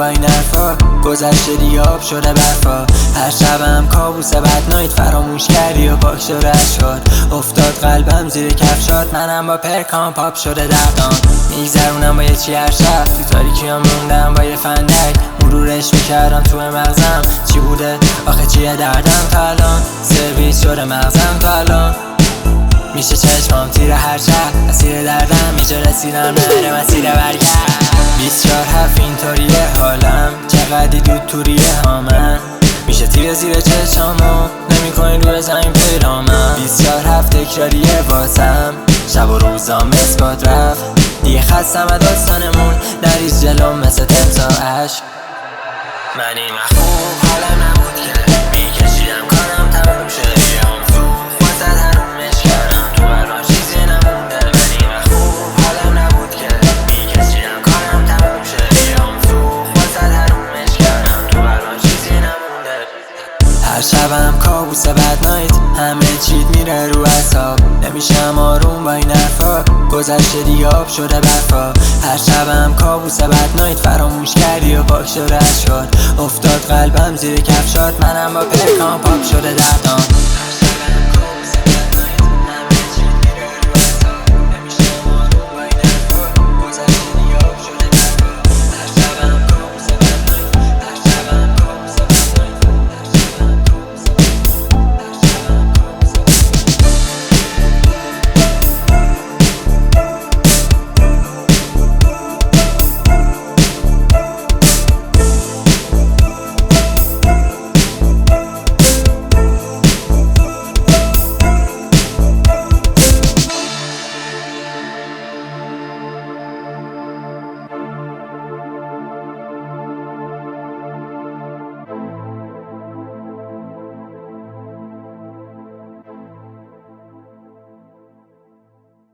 با این حرفا، گذشته دیگه آب شده برفا. هر شبم کابوس بد نایت فراموش کردی و پاک شده اشکات. افتاد قلبم زیر کفشات، منم با پرکام پاپ شده دردان. میگذرونم با یه چی هر شب، تو تاریکیام موندم با یه فندک. مرورش میکردم تو مغزم، چی بوده آخه چیه دردم تا الان. سرویس شده مغزم تا الان، میشه چشمام تیر هر شب. اسیر دردم میشه رسیدم نره مسیر برگرد. 24/7 اینطوریه حالم، چقدی دود توریه ها من. میشه تیر زیر چشمامو نمیکنی روی زمین پیرامم. 24/7 تکراریه واسم، شب و روزام اثبات رفت. دیگه خستم از داستانمون، نریز جلوم مثل تمسا عشق. من این وقت خوب حالم نبود که میکشیدم کارم تموم شد. بیام زود واسه حرومش کردم، تو برام چیزی نمونده. من این وقت خوب حالم نبود که میکشیدم کارم تموم شد. بیام زود واسه حرومش کردم، تو برام چیزی نمونده. هر شبم کابوس بد نایت، همه چیت میره رو اعصاب. نمیشم آروم با این حرفا، گذشته دیگه آب شده برفا. هر شبم کابوس بد نایت فراموش کردی و پاک شده اشکات. افتاد قلبم زیر کفشات، منم با پرکام پاپ شده دردان.